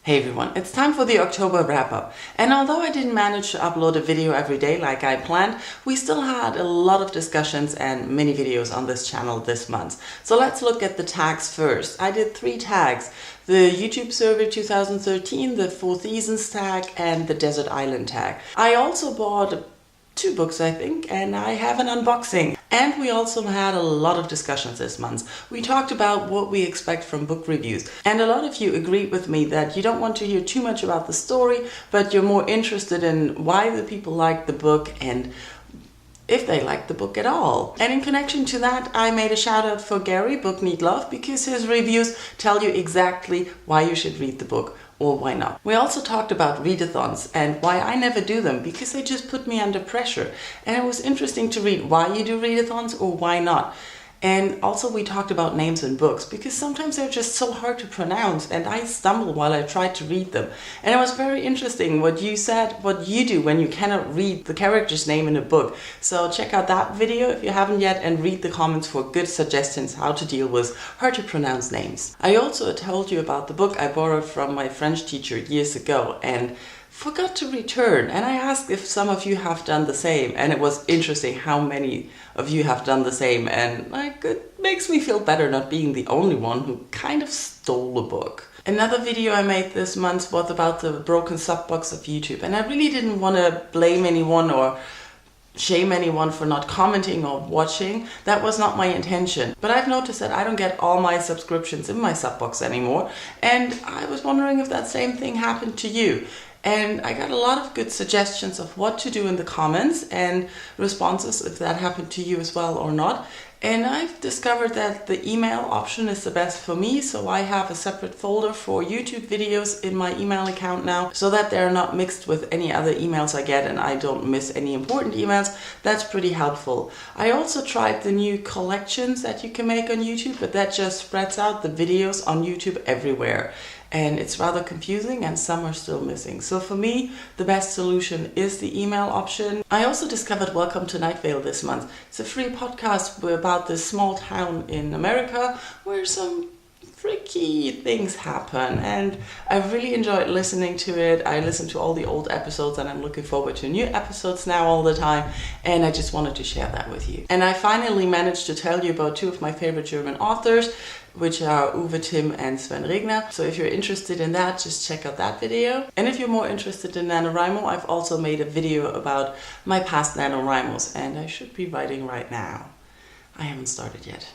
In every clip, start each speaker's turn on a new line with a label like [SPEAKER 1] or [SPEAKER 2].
[SPEAKER 1] Hey everyone, it's time for the October wrap-up. And although I didn't manage to upload a video every day like I planned, we still had a lot of discussions and mini videos on this channel this month. So let's look at the tags first. I did 3 tags: the YouTube Survey 2013, the 4 Seasons tag, and the Desert Island tag. I also bought 2 books, I think, and I have an unboxing. And we also had a lot of discussions this month. We talked about what we expect from book reviews. And a lot of you agreed with me that you don't want to hear too much about the story, but you're more interested in why the people like the book and if they like the book at all. And in connection to that, I made a shout out for Gary, Book Need Love, because his reviews tell you exactly why you should read the book or why not. We also talked about readathons and why I never do them, because they just put me under pressure. And it was interesting to read why you do readathons or why not. And also we talked about names in books, because sometimes they're just so hard to pronounce and I stumble while I try to read them. And it was very interesting what you said, what you do when you cannot read the character's name in a book. So check out that video if you haven't yet and read the comments for good suggestions how to deal with hard to pronounce names. I also told you about the book I borrowed from my French teacher years ago and forgot to return, and I asked if some of you have done the same, and it was interesting how many of you have done the same, and like, it makes me feel better not being the only one who kind of stole a book. Another video I made this month was about the broken sub-box of YouTube, and I really didn't want to blame anyone or shame anyone for not commenting or watching. That was not my intention. But I've noticed that I don't get all my subscriptions in my sub-box anymore, and I was wondering if that same thing happened to you. And I got a lot of good suggestions of what to do in the comments and responses if that happened to you as well or not. And I've discovered that the email option is the best for me, so I have a separate folder for YouTube videos in my email account now, so that they're not mixed with any other emails I get and I don't miss any important emails. That's pretty helpful. I also tried the new collections that you can make on YouTube, but that just spreads out the videos on YouTube everywhere. And it's rather confusing and some are still missing. So for me, the best solution is the email option. I also discovered Welcome to Night Vale this month. It's a free podcast about this small town in America where some freaky things happen, and I really enjoyed listening to it. I listened to all the old episodes and I'm looking forward to new episodes now all the time, and I just wanted to share that with you. And I finally managed to tell you about 2 of my favorite German authors, which are Uwe Timm and Sven Regner. So if you're interested in that, just check out that video. And if you're more interested in NaNoWriMo, I've also made a video about my past NaNoWriMos, and I should be writing right now. I haven't started yet.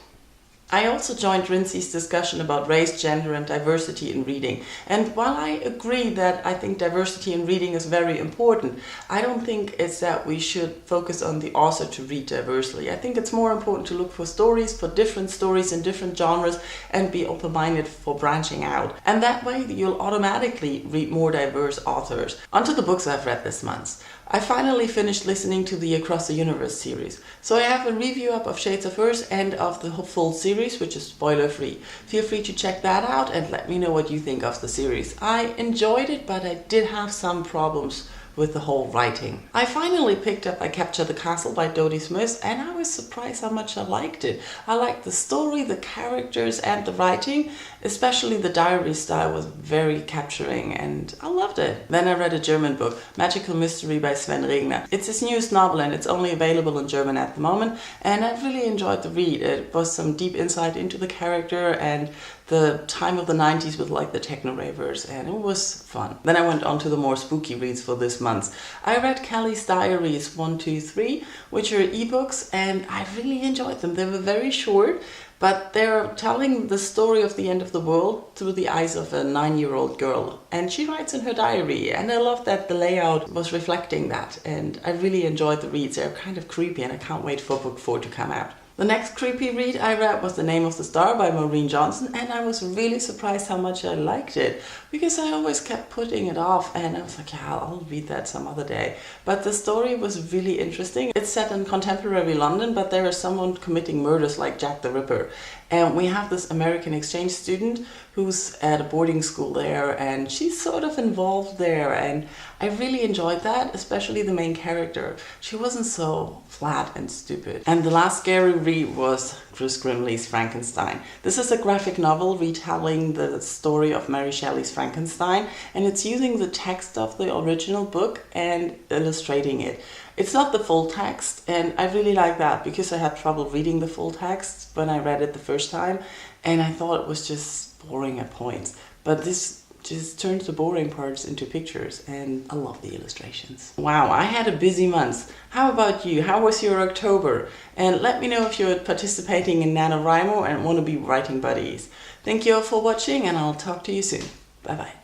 [SPEAKER 1] I also joined Rincy's discussion about race, gender and diversity in reading. And while I agree that I think diversity in reading is very important, I don't think it's that we should focus on the author to read diversely. I think it's more important to look for stories, for different stories in different genres, and be open-minded for branching out. And that way you'll automatically read more diverse authors. Onto the books I've read this month. I finally finished listening to the Across the Universe series. So I have a review up of Shades of Earth and of the full series, which is spoiler free. Feel free to check that out and let me know what you think of the series. I enjoyed it, but I did have some problems with the whole writing. I finally picked up I Capture the Castle by Dodie Smith, and I was surprised how much I liked it. I liked the story, the characters and the writing, especially the diary style was very capturing and I loved it. Then I read a German book, Magical Mystery by Sven Regner. It's his newest novel and it's only available in German at the moment, and I really enjoyed the read. It was some deep insight into the character and the time of the 90s with like the techno ravers, and it was fun. Then I went on to the more spooky reads for this month. I read Kelly's Diaries 1, 2, 3, which are ebooks, and I really enjoyed them. They were very short, but they're telling the story of the end of the world through the eyes of a 9-year-old girl. And she writes in her diary, and I love that the layout was reflecting that, and I really enjoyed the reads. They're kind of creepy and I can't wait for book 4 to come out. The next creepy read I read was The Name of the Star by Maureen Johnson, and I was really surprised how much I liked it, because I always kept putting it off and I was like, yeah, I'll read that some other day. But the story was really interesting. It's set in contemporary London, but there is someone committing murders like Jack the Ripper. And we have this American exchange student who's at a boarding school there, and she's sort of involved there, and I really enjoyed that, especially the main character. She wasn't so flat and stupid. And the last scary read was Chris Grimley's Frankenstein. This is a graphic novel retelling the story of Mary Shelley's Frankenstein, and it's using the text of the original book and illustrating it. It's not the full text, and I really like that because I had trouble reading the full text when I read it the first time, and I thought it was just boring at points. But this just turns the boring parts into pictures, and I love the illustrations. Wow, I had a busy month. How about you? How was your October? And let me know if you're participating in NaNoWriMo and want to be writing buddies. Thank you all for watching, and I'll talk to you soon. Bye bye.